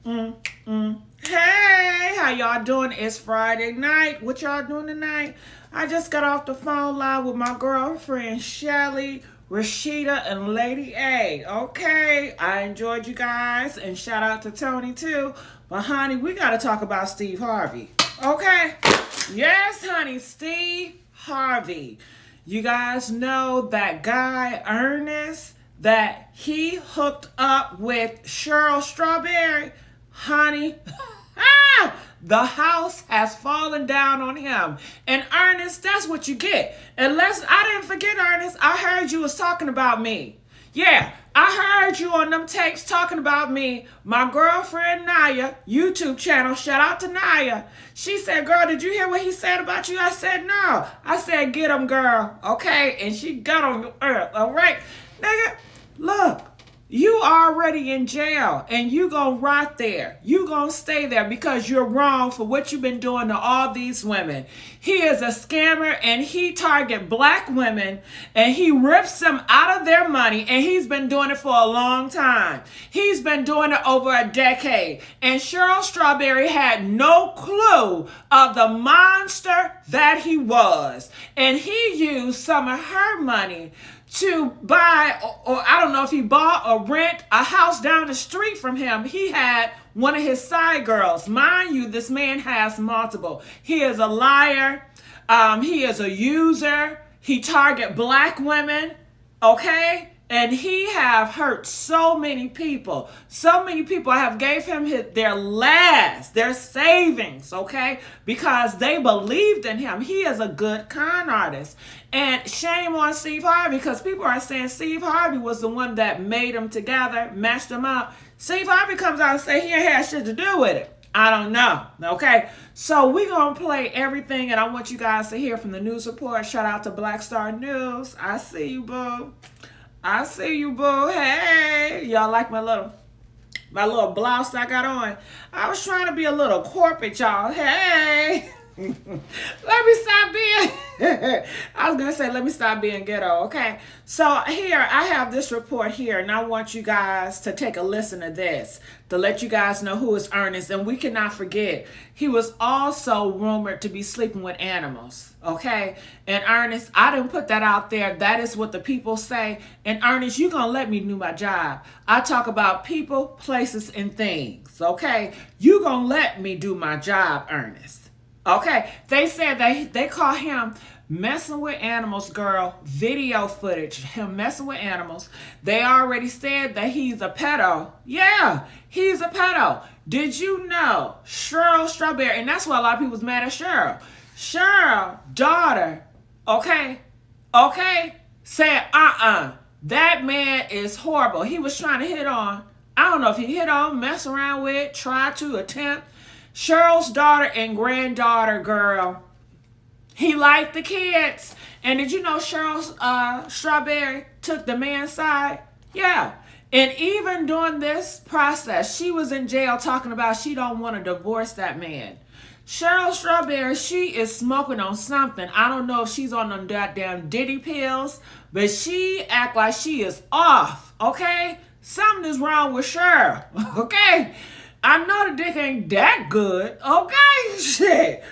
Hey, how y'all doing? It's Friday night. What y'all doing tonight? I just got off the phone line with my girlfriend Shirley, Rashida, and Lady A. Okay, I enjoyed you guys, and shout out to Tony too. But honey, we gotta talk about Steve Harvey. Okay? Yes, honey, Steve Harvey. You guys know that guy Ernest that he hooked up with Cheryl Strawberry? Honey, the house has fallen down on him. And Ernest, that's what you get. Unless I didn't forget, Ernest, I heard you was talking about me. Yeah, I heard you on them tapes talking about me. My girlfriend Naya, YouTube channel, shout out to Naya. She said, girl, did you hear what he said about you? I said, no. I said, get him, girl. Okay, and she got on your earth, all right? Nigga, look. You already in jail, and you gonna rot there. You gonna stay there because you're wrong for what you've been doing to all these women. He is a scammer, and he target black women, and he rips them out of their money, and he's been doing it for a long time. He's been doing it over a decade, and Cheryl Strawberry had no clue of the monster that he was, and he used some of her money to buy, or I don't know if he bought or rent a house down the street from him. He had one of his side girls. Mind you, this man has multiple. He is a liar. He is a user. He target black women. Okay? And he have hurt so many people. So many people have gave him their savings, okay? Because they believed in him. He is a good con artist. And shame on Steve Harvey, because people are saying Steve Harvey was the one that made them together, matched them up. Steve Harvey comes out and say he ain't had shit to do with it. I don't know, okay? So we're going to play everything, and I want you guys to hear from the news report. Shout out to Black Star News. I see you, boo. I see you, boo. Hey, y'all like my little blouse I got on? I was trying to be a little corporate, y'all. Hey. Let me stop being I was gonna say let me stop being ghetto. Okay, so here I have this report here, and I want you guys to take a listen to this to let you guys know who is Ernest. And we cannot forget, he was also rumored to be sleeping with animals. Okay, and Ernest, I didn't put that out there. That is what the people say. And Ernest, you gonna let me do my job. I talk about people, places, and things. Okay, you gonna let me do my job, Ernest. Okay, they said they call him messing with animals, girl. Video footage, him messing with animals. They already said that he's a pedo. Yeah, he's a pedo. Did you know Cheryl Strawberry, and that's why a lot of people was mad at Cheryl. Cheryl, daughter, okay, said, that man is horrible. He was trying to hit on, I don't know if he hit on, mess around with, try to attempt. Cheryl's daughter and granddaughter, girl. He liked the kids. And did you know Cheryl Strawberry took the man's side? Yeah. And even during this process, she was in jail talking about she don't want to divorce that man. Cheryl Strawberry, she is smoking on something. I don't know if she's on them goddamn Diddy pills, but she act like she is off, okay? Something is wrong with Cheryl, okay? I know the dick ain't that good, okay? Shit.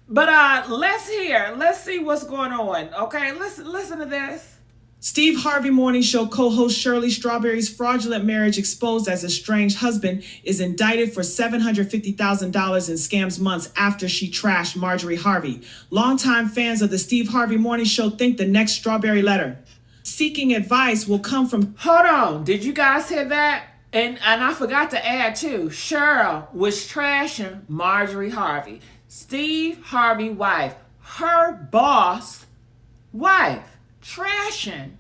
But let's see what's going on, okay? Listen to this. Steve Harvey Morning Show co-host Shirley Strawberry's fraudulent marriage exposed as estranged husband is indicted for $750,000 in scams months after she trashed Marjorie Harvey. Longtime fans of the Steve Harvey Morning Show think the next Strawberry letter seeking advice will come from... Hold on, did you guys hear that? And I forgot to add too, Cheryl was trashing Marjorie Harvey, Steve Harvey wife, her boss wife, trashing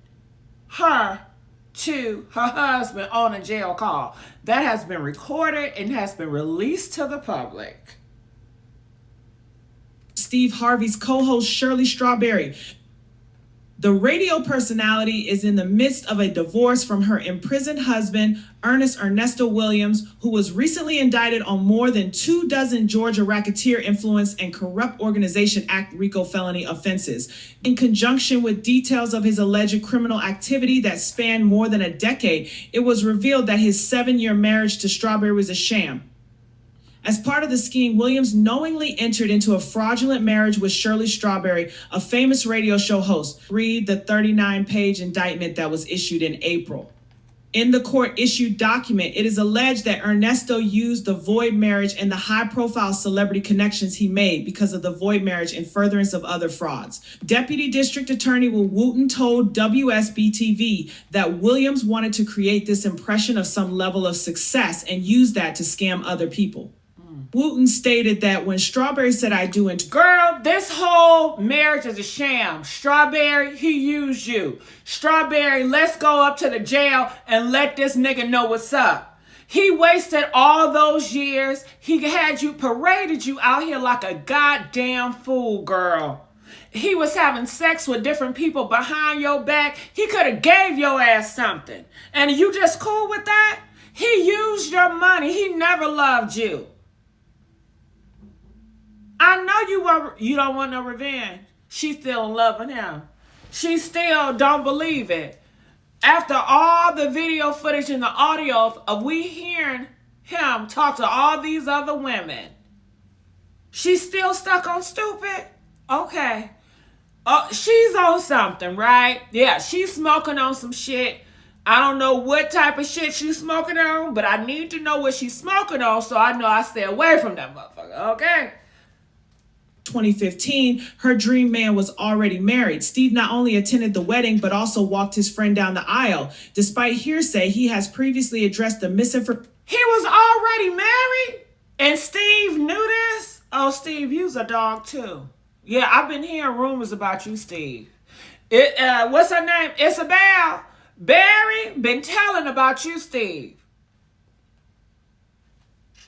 her to her husband on a jail call. That has been recorded and has been released to the public. Steve Harvey's co-host Shirley Strawberry. The radio personality is in the midst of a divorce from her imprisoned husband, Ernest Ernesto Williams, who was recently indicted on more than 24 Georgia Racketeer Influence and Corrupt Organization Act RICO felony offenses. In conjunction with details of his alleged criminal activity that spanned more than a decade, it was revealed that his 7-year marriage to Strawberry was a sham. As part of the scheme, Williams knowingly entered into a fraudulent marriage with Shirley Strawberry, a famous radio show host. Read the 39-page indictment that was issued in April. In the court-issued document, it is alleged that Ernesto used the void marriage and the high-profile celebrity connections he made because of the void marriage in furtherance of other frauds. Deputy District Attorney Will Wooten told WSB-TV that Williams wanted to create this impression of some level of success and use that to scam other people. Wooten stated that when Strawberry said I do and girl, this whole marriage is a sham. Strawberry, he used you. Strawberry, let's go up to the jail and let this nigga know what's up. He wasted all those years. He had you, paraded you out here like a goddamn fool, girl. He was having sex with different people behind your back. He could have gave your ass something. And you just cool with that? He used your money. He never loved you. I know you don't want no revenge. She's still in love with him. She still don't believe it. After all the video footage and the audio of we hearing him talk to all these other women, she's still stuck on stupid? Okay. She's on something, right? Yeah, she's smoking on some shit. I don't know what type of shit she's smoking on, but I need to know what she's smoking on so I know I stay away from that motherfucker, okay? 2015, her dream man was already married. Steve not only attended the wedding, but also walked his friend down the aisle. Despite hearsay, he has previously addressed the misinformation. He was already married? And Steve knew this? Oh, Steve, you's a dog too. Yeah, I've been hearing rumors about you, Steve. What's her name? Isabel. Barry been telling about you, Steve.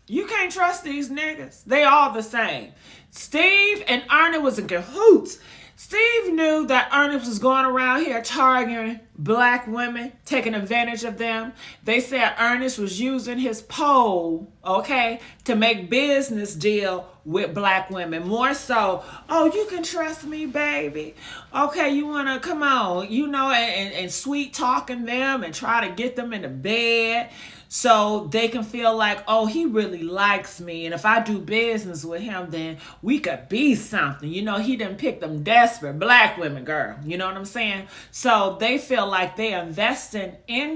You can't trust these niggas. They all the same. Steve and Ernest was in cahoots. Steve knew that Ernest was going around here targeting black women, taking advantage of them. They said Ernest was using his pole, okay, to make business deal with black women. More so, oh, you can trust me, baby. Okay, you want to, come on, you know, and sweet talking them and try to get them in the bed so they can feel like, oh, he really likes me. And if I do business with him, then we could be something. You know, he didn't pick them desperate black women, girl. You know what I'm saying? So they feel like they're investing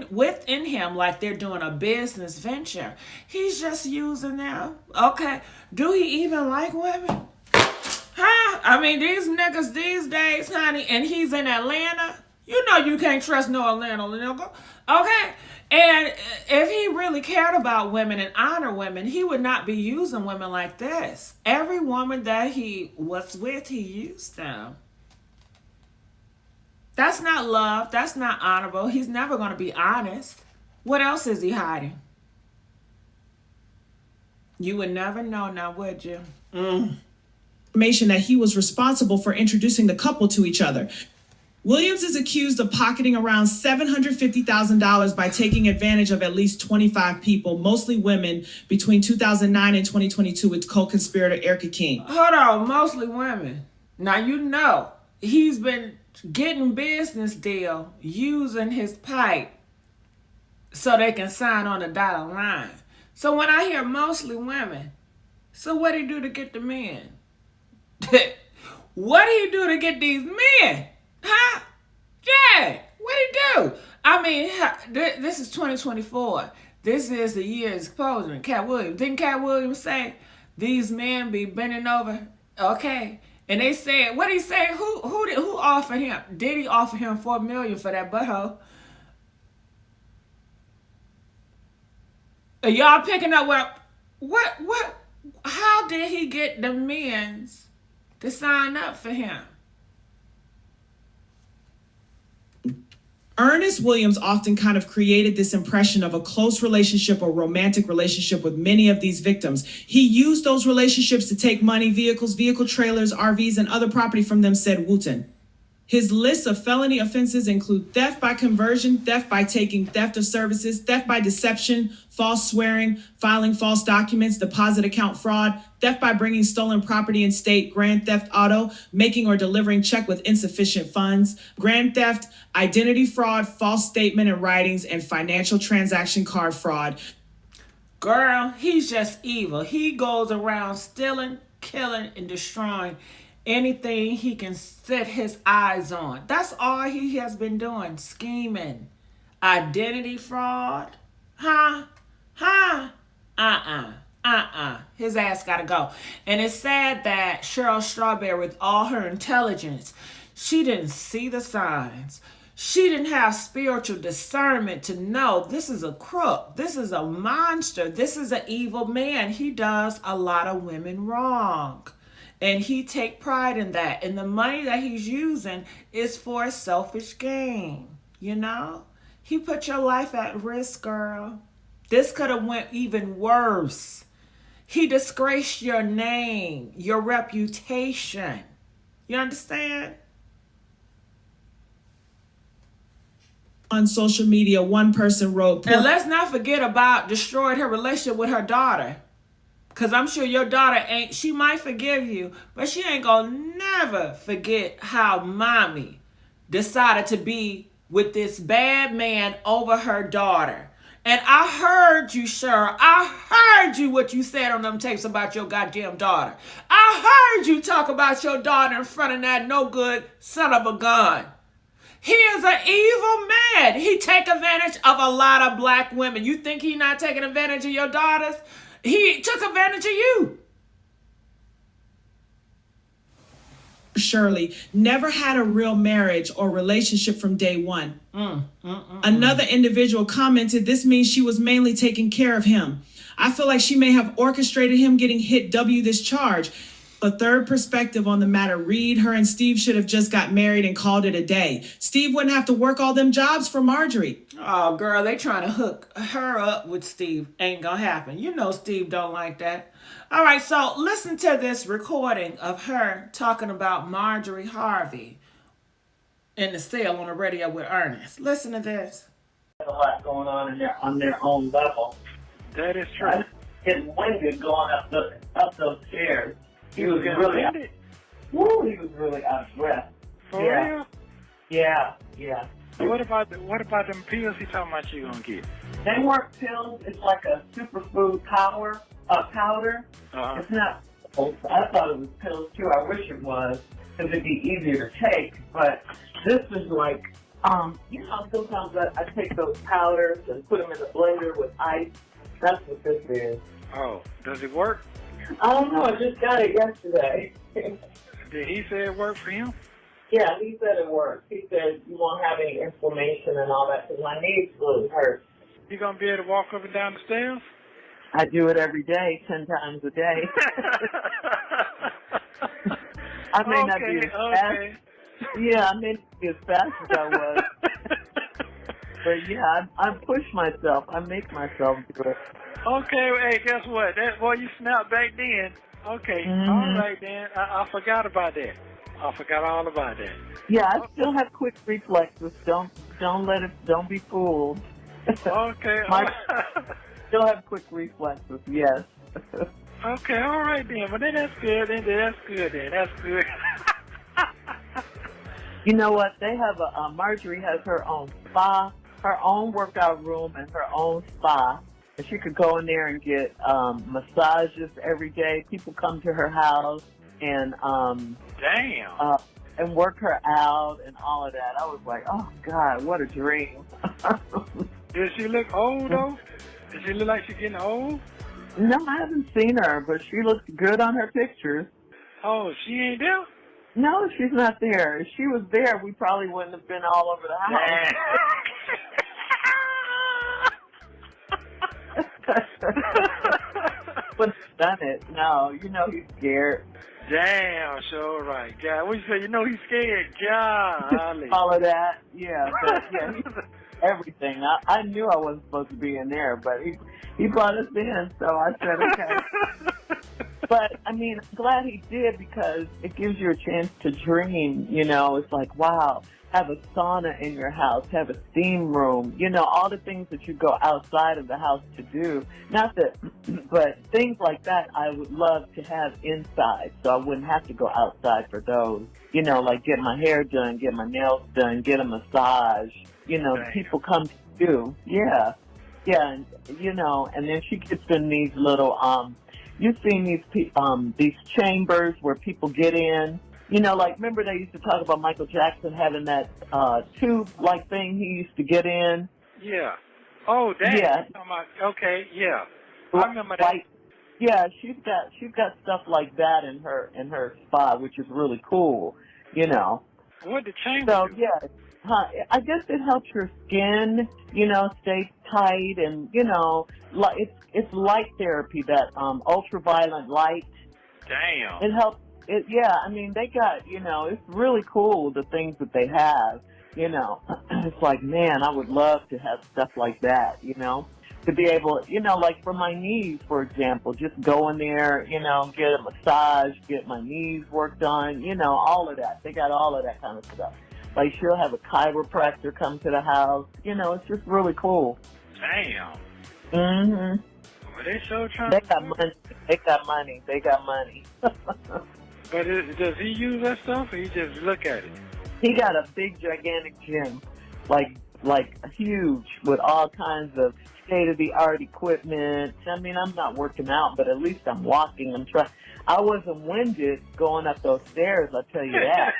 within him like they're doing a business venture. He's just using them. Okay. Do he even like women? Huh? I mean, these niggas these days, honey, and he's in Atlanta. You know you can't trust no Atlanta nigga. Okay? And if he really cared about women and honor women, he would not be using women like this. Every woman that he was with, he used them. That's not love. That's not honorable. He's never going to be honest. What else is he hiding? You would never know now, would you? Information that he was responsible for introducing the couple to each other. Williams is accused of pocketing around $750,000 by taking advantage of at least 25 people, mostly women, between 2009 and 2022 with co-conspirator Erica King. Hold on, mostly women. Now you know he's been getting business deal using his pipe so they can sign on the dotted line. So when I hear mostly women, so what he do to get the men? What he do to get these men? Huh? Yeah, what he do? I mean, this is 2024. This is the year of exposure. Cat Williams. Didn't Cat Williams say these men be bending over? Okay. And they said, what did he say? Who offered him? Did he offer him $4 million for that butthole? Are y'all picking up what? How did he get the men's to sign up for him? Ernest Williams often kind of created this impression of a close relationship or romantic relationship with many of these victims. He used those relationships to take money, vehicles, vehicle trailers, RVs, and other property from them, said Wooten. His list of felony offenses include theft by conversion, theft by taking theft of services, theft by deception, false swearing, filing false documents, deposit account fraud, theft by bringing stolen property in state, grand theft auto, making or delivering check with insufficient funds, grand theft, identity fraud, false statement in writings, and financial transaction card fraud. Girl, he's just evil. He goes around stealing, killing, and destroying anything he can set his eyes on. That's all he has been doing. Scheming. Identity fraud. Huh? Huh? His ass gotta go. And it's sad that Cheryl Strawberry, with all her intelligence, she didn't see the signs. She didn't have spiritual discernment to know this is a crook. This is a monster. This is an evil man. He does a lot of women wrong. And he take pride in that. And the money that he's using is for a selfish gain. You know? He put your life at risk, girl. This could have went even worse. He disgraced your name, your reputation. You understand? On social media, one person wrote... And let's not forget about destroyed her relationship with her daughter. Because I'm sure your daughter she might forgive you, but she ain't gonna never forget how mommy decided to be with this bad man over her daughter. And I heard you, Cheryl. I heard you what you said on them tapes about your goddamn daughter. I heard you talk about your daughter in front of that no good son of a gun. He is an evil man. He take advantage of a lot of black women. You think he not taking advantage of your daughters? He took advantage of you. Shirley never had a real marriage or relationship from day one. Another individual commented, this means she was mainly taking care of him. I feel like she may have orchestrated him getting hit this charge. A third perspective on the matter, read her and Steve should have just got married and called it a day. Steve wouldn't have to work all them jobs for Marjorie. Oh, girl, they trying to hook her up with Steve. Ain't gonna happen. You know Steve don't like that. All right, so listen to this recording of her talking about Marjorie Harvey in the cell on the radio with Ernest. Listen to this. A lot going on their own level. That is true. I getting winded going up those stairs. He was really winded? he was really out of breath. For real? Yeah. What about them pills he talking about you gonna get? They weren't pills. It's like a superfood powder. Uh-huh. It's not. I thought it was pills too. I wish it was, because it'd be easier to take. But this is like, sometimes I take those powders and put them in the blender with ice. That's what this is. Oh, does it work? I don't know. I just got it yesterday. Did he say it worked for him? Yeah, he said it works. He said you won't have any inflammation and all that because my knees really hurt. You gonna be able to walk up and down the stairs? I do it every day, 10 times a day. I may not be as fast. Yeah, I may not be as fast as I was. But yeah, I push myself. I make myself do it. Okay, hey, guess what? You snapped back then. Okay, all right then. I forgot about that. I forgot all about that. Yeah, I still have quick reflexes. Don't be fooled. Okay. Still have quick reflexes, yes. Okay, all right then. Well, then that's good. That's good. You know what? They have Marjorie has her own spa, her own workout room, and her own spa. And she could go in there and get massages every day. People come to her house and and work her out and all of that. I was like, oh God, what a dream. Does she look old though? Does she look like she's getting old? No, I haven't seen her, but she looks good on her pictures. Oh, she ain't there? No, she's not there. If she was there, we probably wouldn't have been all over the house. But done it. No, he's scared. Damn, sure right. God, what you say? He's scared. God. All of that, yeah. But yeah, everything. I knew I wasn't supposed to be in there, but he brought us in, so I said okay. But I mean, I'm glad he did because it gives you a chance to dream. It's like, wow, have a sauna in your house, have a steam room, all the things that you go outside of the house to do. Not that, but things like that I would love to have inside, so I wouldn't have to go outside for those. Like get my hair done, get my nails done, get a massage. People come to you. Yeah. Yeah, and, and then she gets in these little, you've seen these chambers where people get in. Like, remember they used to talk about Michael Jackson having that tube-like thing he used to get in? Yeah. Oh, damn. Yeah. Okay, yeah. I remember that. Yeah, she's got stuff like that in her spa, which is really cool, What did chamber So, do? yeah. I guess it helps your skin, stay tight, and it's light therapy, that ultraviolet light. Damn. It helps. I mean, they got, it's really cool, the things that they have. It's like, man, I would love to have stuff like that. To be able, like for my knees, for example, just go in there, get a massage, get my knees worked on, all of that. They got all of that kind of stuff. Like, she'll have a chiropractor come to the house. It's just really cool. Damn. Mm-hmm. Well, they sure trying They to got money. They got money. They got money. But does he use that stuff, or he just look at it? He got a big, gigantic gym, like huge, with all kinds of state-of-the-art equipment. I mean, I'm not working out, but at least I'm walking. I'm trying. I wasn't winded going up those stairs, I'll tell you that.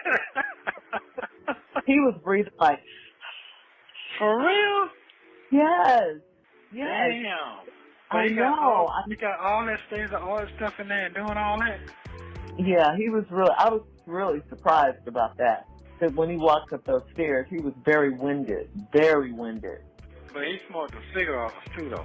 He was breathing like, for real? yes. Damn. I know. You got all that stuff in there and doing all that? Yeah, I was really surprised about that. Because when he walked up those stairs, he was very winded. Very winded. But he smoked the cigarettes too, though.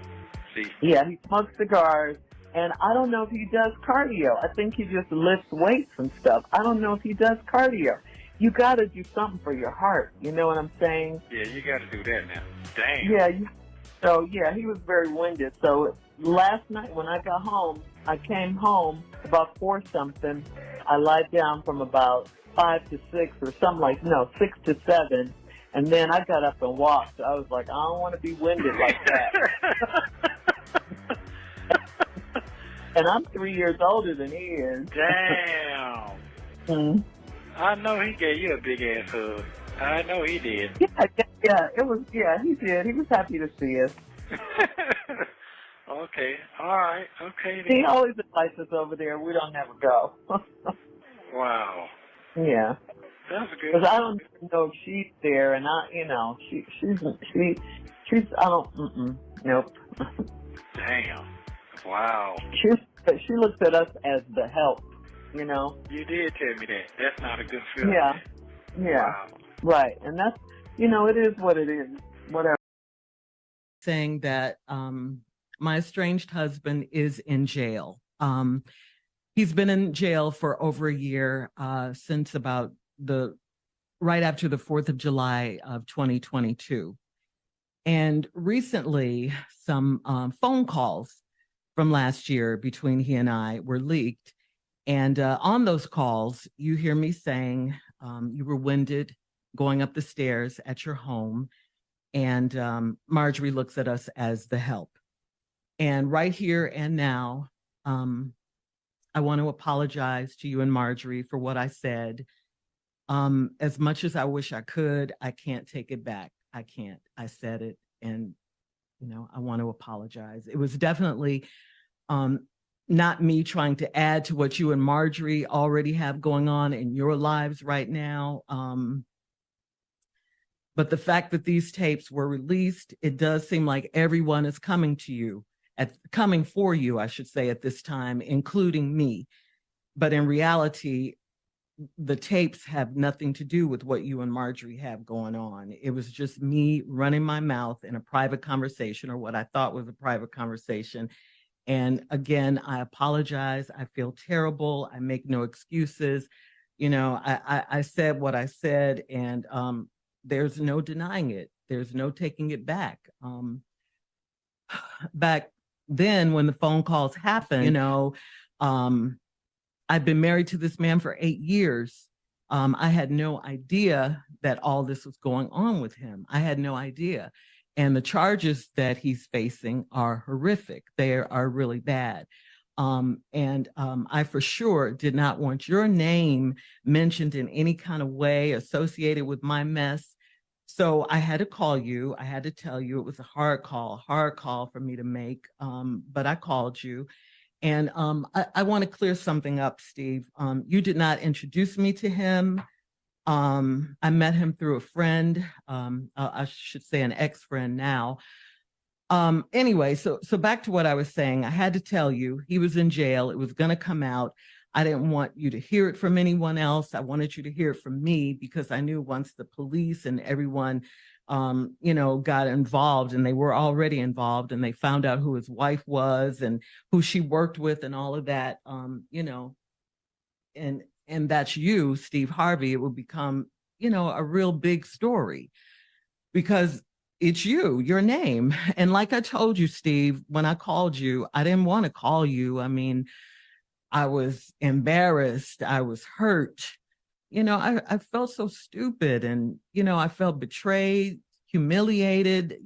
See? Yeah, he smokes cigars. And I don't know if he does cardio. I think he just lifts weights and stuff. I don't know if he does cardio. You got to do something for your heart. You know what I'm saying? Yeah, you got to do that now. Damn. Yeah, he was very winded. So last night when I got home, I came home about 4-something. I lied down from about 5 to 6 or something 6 to 7. And then I got up and walked. I was like, I don't want to be winded like that. And I'm 3 years older than he is. Damn. Mm-hmm. I know he gave you a big ass hug. I know he did. Yeah, he did. He was happy to see us. Okay, all right, okay. He always invites us over there. We don't never go. Wow. Yeah. That's good. Because I don't even know if she's there, and she's nope. Damn. Wow. She looks at us as the help, You did tell me that. That's not a good feeling. Yeah. Wow. Right. And that's, it is what it is. Whatever. Saying that my estranged husband is in jail. He's been in jail for over a year, since about right after the 4th of July of 2022. And recently, some phone calls from last year between he and I were leaked. And on those calls, you hear me saying you were winded going up the stairs at your home. And Marjorie looks at us as the help. And right here and now, I want to apologize to you and Marjorie for what I said. As much as I wish I could, I can't take it back. I can't. I said it, and I want to apologize. It was definitely not me trying to add to what you and Marjorie already have going on in your lives right now. But the fact that these tapes were released, it does seem like everyone is coming for you, I should say, at this time, including me. But in reality, the tapes have nothing to do with what you and Marjorie have going on. It was just me running my mouth in a private conversation, or what I thought was a private conversation. And again, I apologize. I feel terrible. I make no excuses. I said what I said, and there's no denying it. There's no taking it back. Back then, when the phone calls happened, I've been married to this man for 8 years. I had no idea that all this was going on with him. I had no idea. And the charges that he's facing are horrific. They are really bad. I for sure did not want your name mentioned in any kind of way associated with my mess. So I had to call you. I had to tell you it was a hard call for me to make. But I called you. And I want to clear something up, Steve. You did not introduce me to him. I met him through a friend. I should say an ex-friend now. Anyway, so back to what I was saying. I had to tell you he was in jail. It was going to come out. I didn't want you to hear it from anyone else. I wanted you to hear it from me because I knew once the police and everyone, got involved, and they were already involved, and they found out who his wife was and who she worked with and all of that, and that's you, Steve Harvey, it would become, a real big story because it's your name. And like I told you, Steve, when I called you, I didn't want to call you. I mean, I was embarrassed. I was hurt. I felt so stupid, and, I felt betrayed, humiliated.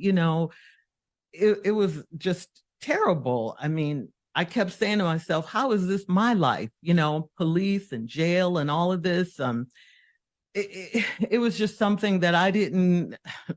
It was just terrible. I mean, I kept saying to myself, how is this my life? Police and jail and all of this. It was just something that I didn't,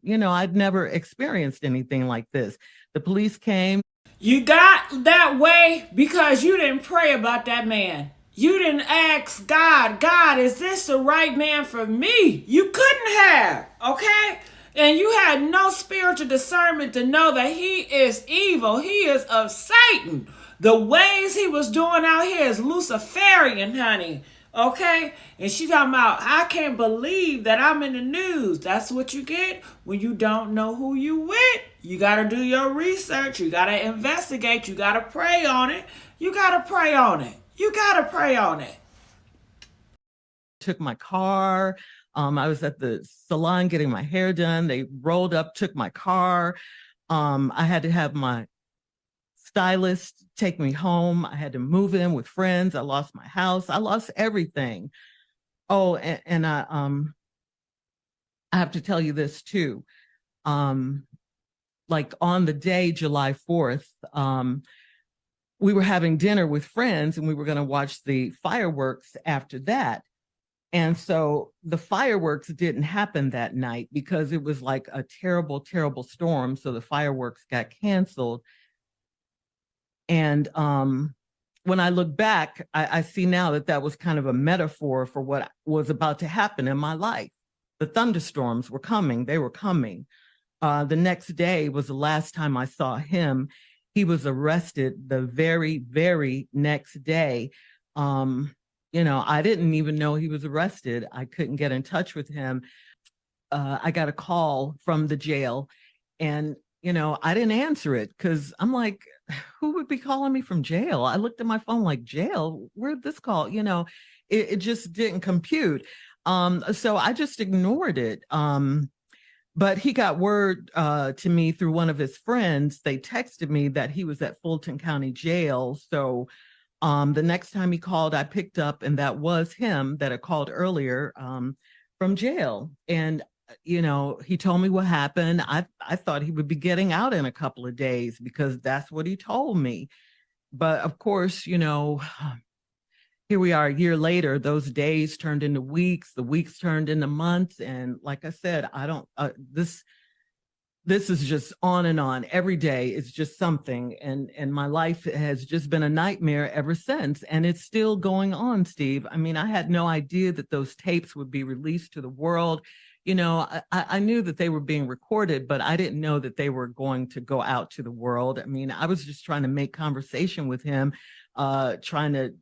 I'd never experienced anything like this. The police came. You got that way because you didn't pray about that man. You didn't ask God, is this the right man for me? You couldn't have, okay? And you had no spiritual discernment to know that he is evil. He is of Satan. The ways he was doing out here is Luciferian, honey. Okay? And she talking about, I can't believe that I'm in the news. That's what you get when you don't know who you with. You got to do your research. You got to investigate. You got to pray on it. You got to pray on it. You got to pray on it. Took my car. I was at the salon getting my hair done. They rolled up, took my car. I had to have my stylist take me home. I had to move in with friends. I lost my house. I lost everything. Oh, and I have to tell you this too. Like on the day, July 4th, we were having dinner with friends and we were going to watch the fireworks after that. And so the fireworks didn't happen that night because it was like a terrible, terrible storm. So the fireworks got canceled. And when I look back, I see now that that was kind of a metaphor for what was about to happen in my life. The thunderstorms were coming. They were coming. The next day was the last time I saw him. He was arrested the very, very next day. I didn't even know he was arrested. I couldn't get in touch with him. I got a call from the jail and, I didn't answer it because I'm like, who would be calling me from jail? I looked at my phone like, jail? Where'd this call? It just didn't compute. So I just ignored it. But he got word to me through one of his friends. They texted me that he was at Fulton County Jail. So the next time he called, I picked up, and that was him that had called earlier from jail. And, he told me what happened. I thought he would be getting out in a couple of days because that's what he told me. But of course, here we are a year later, those days turned into weeks, the weeks turned into months. And like I said, I don't, this is just on and on. Every day is just something. And my life has just been a nightmare ever since. And it's still going on, Steve. I mean, I had no idea that those tapes would be released to the world. I knew that they were being recorded, but I didn't know that they were going to go out to the world. I mean, I was just trying to make conversation with him, trying to,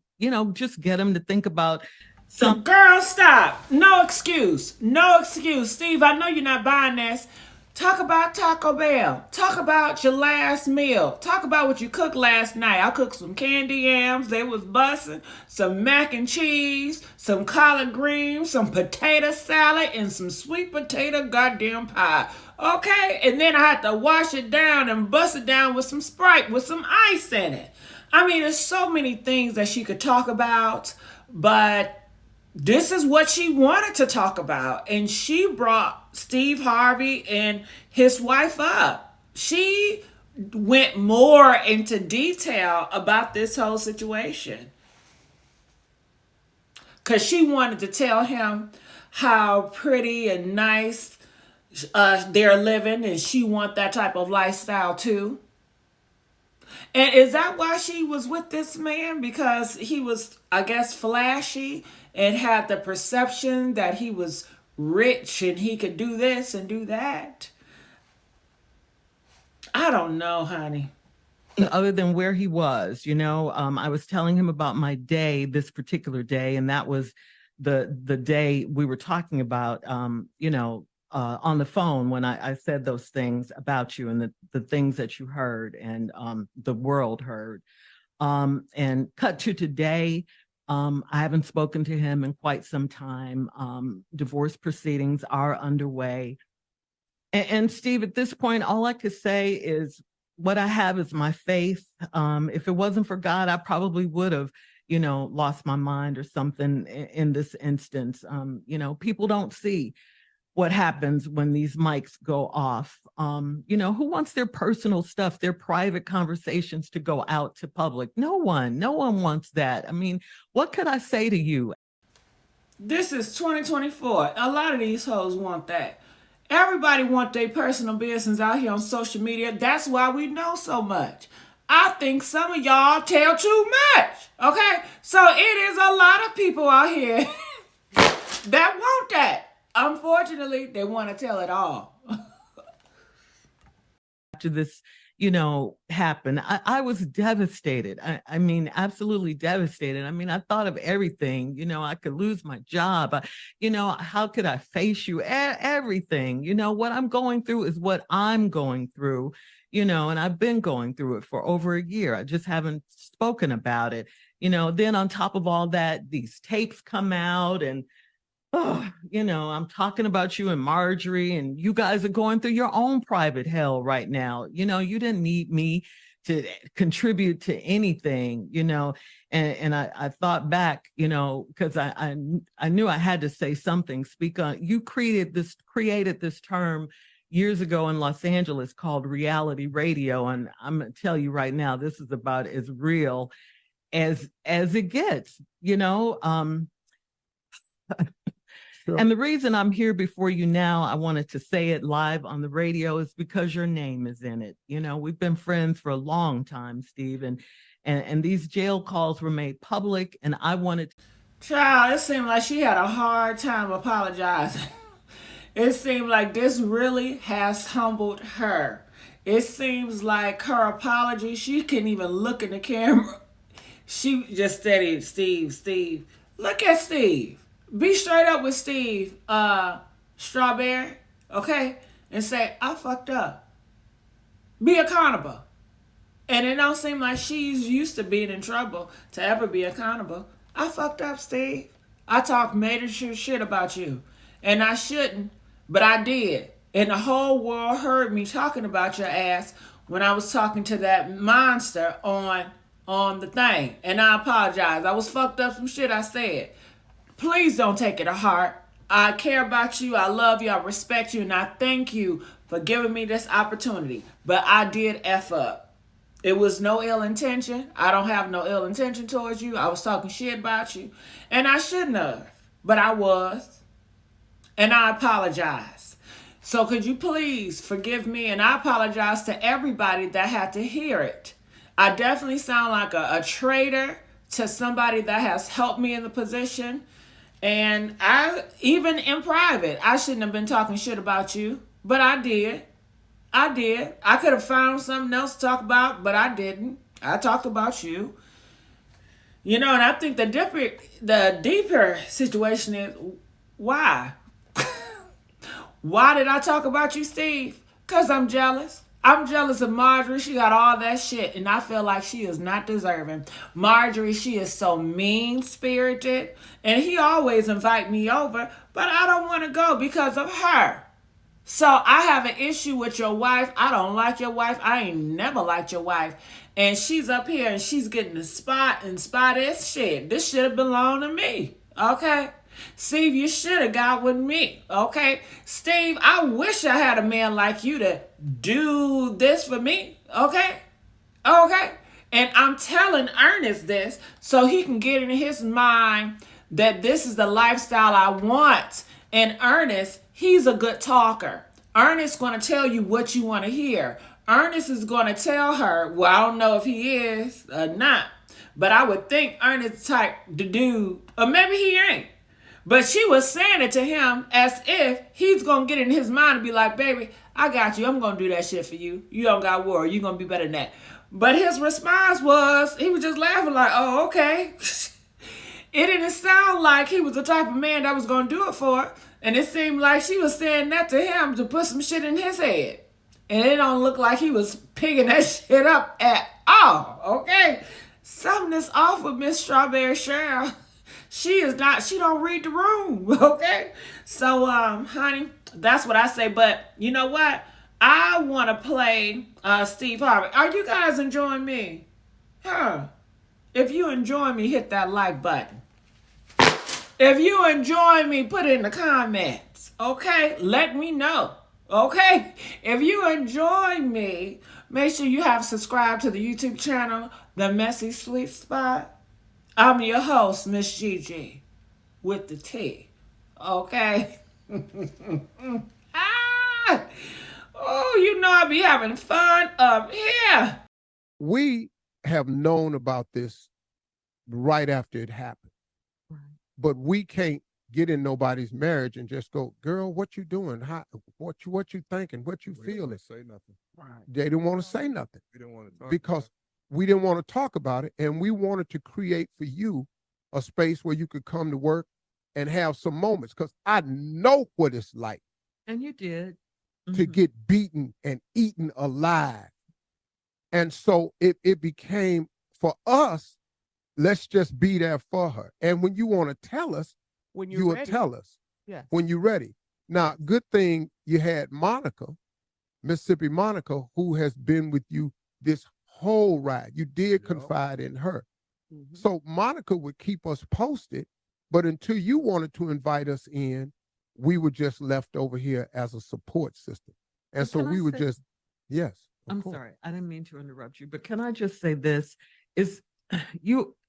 just get him to think about some. Girl, stop. No excuse. No excuse. Steve, I know you're not buying this. Talk about Taco Bell. Talk about your last meal. Talk about what you cooked last night. I cooked some candy yams. They was busting. Some mac and cheese. Some collard greens. Some potato salad. And some sweet potato goddamn pie. Okay? And then I had to wash it down and bust it down with some Sprite with some ice in it. I mean, there's so many things that she could talk about. But this is what she wanted to talk about. And she brought Steve Harvey and his wife up. She went more into detail about this whole situation. Because she wanted to tell him how pretty and nice they're living, and she want that type of lifestyle too. And is that why she was with this man? Because he was, I guess, flashy and had the perception that he was rich and he could do this and do that. I don't know, honey. Other than where he was, I was telling him about my day, this particular day, and that was the day we were talking about, on the phone when I said those things about you and the things that you heard and the world heard. And cut to today, I haven't spoken to him in quite some time. Divorce proceedings are underway. And Steve, at this point, all I could say is what I have is my faith. If it wasn't for God, I probably would have, lost my mind or something in this instance. People don't see what happens when these mics go off. Who wants their personal stuff, their private conversations to go out to public? No one wants that. I mean, what could I say to you? This is 2024. A lot of these hoes want that. Everybody want their personal business out here on social media. That's why we know so much. I think some of y'all tell too much. Okay? So it is a lot of people out here that want that. Unfortunately, they want to tell it all. After this, happened, I was devastated. I mean, absolutely devastated. I mean, I thought of everything, I could lose my job. How could I face you? Everything, what I'm going through is what I'm going through, and I've been going through it for over a year. I just haven't spoken about it. Then on top of all that, these tapes come out and I'm talking about you and Marjorie, and you guys are going through your own private hell right now. You didn't need me to contribute to anything, and I thought back, because I knew I had to say something, speak on. You created this term years ago in Los Angeles called reality radio. And I'm going to tell you right now, this is about as real as it gets, Sure. And the reason I'm here before you now, I wanted to say it live on the radio, is because your name is in it. We've been friends for a long time, Steve, and these jail calls were made public, and I wanted to... Child, it seemed like she had a hard time apologizing. It seemed like this really has humbled her. It seems like her apology, she couldn't even look in the camera. She just said, Steve. Look at Steve. Be straight up with Steve, Strawberry, okay? And say, I fucked up. Be accountable. And it don't seem like she's used to being in trouble to ever be accountable. I fucked up, Steve. I talked major shit about you. And I shouldn't, but I did. And the whole world heard me talking about your ass when I was talking to that monster on the thing. And I apologize. I was fucked up some shit I said. Please don't take it to heart. I care about you. I love you. I respect you. And I thank you for giving me this opportunity. But I did F up. It was no ill intention. I don't have no ill intention towards you. I was talking shit about you. And I shouldn't have. But I was. And I apologize. So could you please forgive me? And I apologize to everybody that had to hear it. I definitely sound like a traitor to somebody that has helped me in the position. And even in private, I shouldn't have been talking shit about you, but I did. I could have found something else to talk about, but I didn't. I talked about you. And I think the deeper situation is, why? Why did I talk about you, Steve? Because I'm jealous. I'm jealous of Marjorie. She got all that shit, and I feel like she is not deserving. Marjorie, she is so mean-spirited, and he always invite me over, but I don't want to go because of her. So I have an issue with your wife. I don't like your wife. I ain't never liked your wife. And she's up here, and she's getting the spot, and spot is shit. This should have belonged to me, okay? Steve, you should have got with me, okay? Steve, I wish I had a man like you to do this for me, okay? Okay? And I'm telling Ernest this so he can get in his mind that this is the lifestyle I want. And Ernest, he's a good talker. Ernest is going to tell you what you want to hear. Ernest is going to tell her, well, I don't know if he is or not, but I would think Ernest type the dude, or maybe he ain't. But she was saying it to him as if he's going to get in his mind and be like, baby, I got you. I'm going to do that shit for you. You don't got to worry. You're going to be better than that. But his response was, he was just laughing like, oh, okay. It didn't sound like he was the type of man that was going to do it for her. And it seemed like she was saying that to him to put some shit in his head. And it don't look like he was picking that shit up at all, okay? Something is off with Miss Strawberry Cheryl. She don't read the room, okay? So, honey, that's what I say. But you know what? I want to play Steve Harvey. Are you guys enjoying me? Huh? If you enjoy me, hit that like button. If you enjoy me, put it in the comments, okay? Let me know, okay? If you enjoy me, make sure you have subscribed to the YouTube channel, The Messy Sweet Spot. I'm your host, Miss Gigi, with the T, okay? Oh, you know I be having fun up here. We have known about this right after it happened. But we can't get in nobody's marriage and just go, girl, what you doing? What you thinking? What you feeling? Say nothing. Right. They didn't want to say nothing. We didn't want to talk because we didn't want to talk about it, and we wanted to create for you a space where you could come to work and have some moments. Because I know what it's like. And you did. To get beaten and eaten alive. And so it became, for us, let's just be there for her. And when you want to tell us, you will tell us. Yes. When you're ready. Now, good thing you had Monica, Mississippi Monica, who has been with you this whole ride. You did confide in her. So Monica would keep us posted, but until you wanted to invite us in, we were just left over here as a support system. And so we were just, yes. I'm sorry, I didn't mean to interrupt you, but can I just say this? Is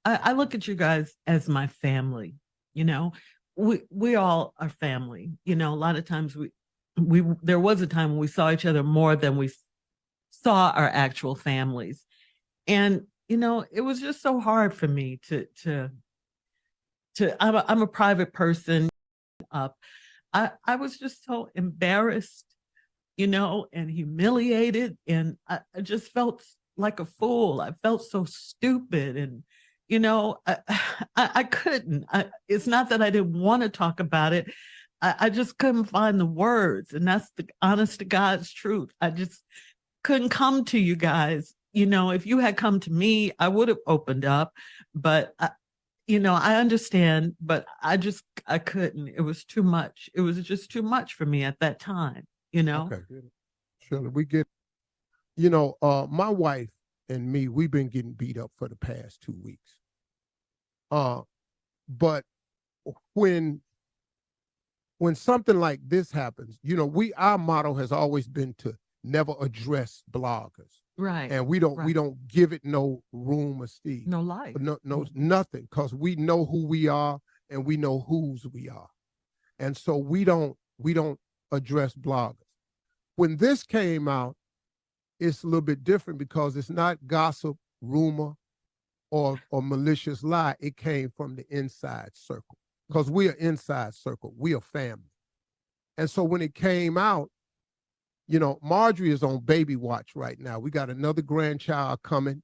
I look at you guys as my family, you know? We all are family. You know, a lot of times there was a time when we saw each other more than we saw our actual families. And, you know, it was just so hard for me I'm a private person. I was just so embarrassed, you know, and humiliated. And I just felt like a fool. I felt so stupid. And, you know, I couldn't. It's not that I didn't want to talk about it. I just couldn't find the words. And that's the honest to God's truth. I just couldn't come to you guys. You know, if you had come to me, I would have opened up. But you know, I understand, but I couldn't. It was too much. It was just too much for me at that time, you know? Okay, Shirley, we get, you know, my wife and me, we've been getting beat up for the past 2 weeks. But when something like this happens, you know, our motto has always been to never address bloggers. Right. And we don't give it no room or steam. No life. No, nothing. Because we know who we are and we know whose we are. And so we don't address bloggers. When this came out, it's a little bit different because it's not gossip, rumor, or malicious lie. It came from the inside circle. Because we are inside circle. We are family. And so when it came out, you know, Marjorie is on baby watch right now. We got another grandchild coming,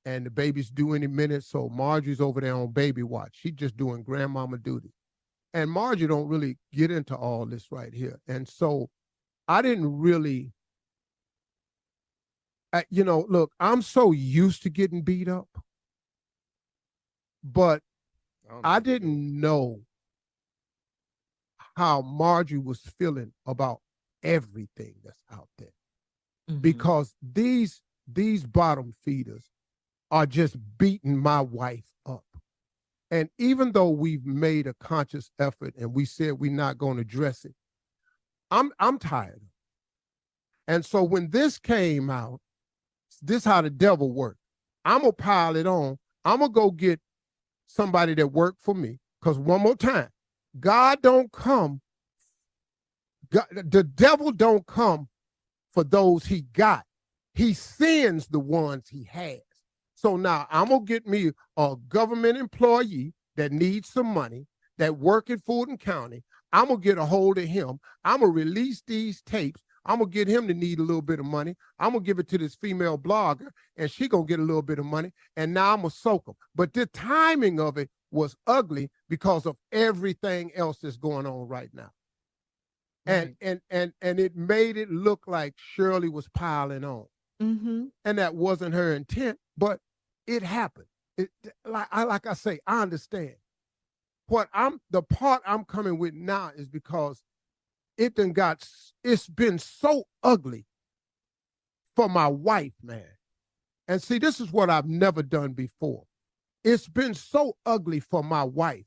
and the baby's due any minute, so Marjorie's over there on baby watch. She's just doing grandmama duty. And Marjorie don't really get into all this right here. And so I didn't really, you know, look, I'm so used to getting beat up, but I didn't know how Marjorie was feeling about everything that's out there. Because these bottom feeders are just beating my wife up. And even though we've made a conscious effort and we said we're not going to address it, I'm tired. And so when this came out, this is how the devil worked. I'm gonna pile it on. I'm gonna go get somebody that worked for me. Because one more time, God don't come the devil don't come for those he got. He sends the ones he has. So now I'm going to get me a government employee that needs some money, that work in Fulton County. I'm going to get a hold of him. I'm going to release these tapes. I'm going to get him to need a little bit of money. I'm going to give it to this female blogger, and she going to get a little bit of money, and now I'm going to soak them. But the timing of it was ugly because of everything else that's going on right now. And it made it look like Shirley was piling on. Mm-hmm. And that wasn't her intent, but it happened. Like I say, I understand. The part I'm coming with now is because it's been so ugly for my wife, man. And see, this is what I've never done before. It's been so ugly for my wife.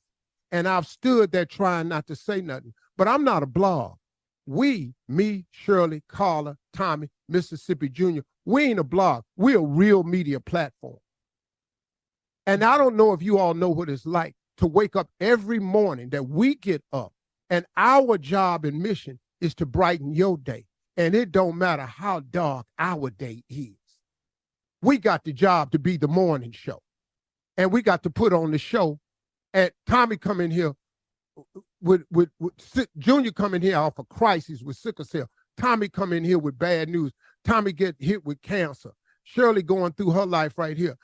And I've stood there trying not to say nothing, but I'm not a blog. We, me, Shirley, Carla, Tommy, Mississippi Jr., we ain't a blog. We're a real media platform. And I don't know if you all know what it's like to wake up every morning that we get up, and our job and mission is to brighten your day. And it don't matter how dark our day is. We got the job to be the morning show. And we got to put on the show. And Tommy come in here with Junior come in here off a crisis with sickle cell. Tommy come in here with bad news. Tommy get hit with cancer. Shirley going through her life right here.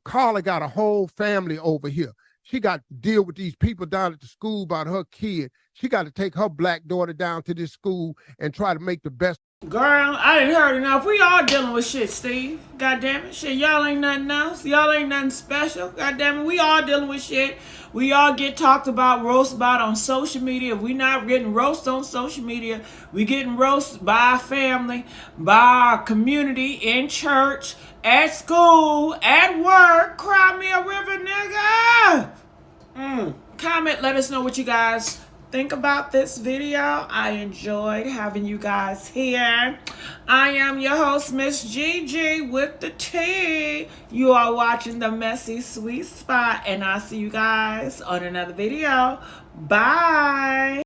Carla got a whole family over here. She got to deal with these people down at the school about her kid. She got to take her black daughter down to this school and try to make the best. Girl, I didn't heard enough. We all dealing with shit, Steve. God damn it. Shit, y'all ain't nothing else. Y'all ain't nothing special. God damn it. We all dealing with shit. We all get talked about, roast about on social media. If we not getting roast on social media, we getting roast by our family, by our community, in church, at school, at work. Cry me a river, nigga. Comment, let us know what you guys think about this video. I enjoyed having you guys here. I am your host, Miss Gigi with the T. You are watching the Messy Sweet Spot, and I'll see you guys on another video. Bye.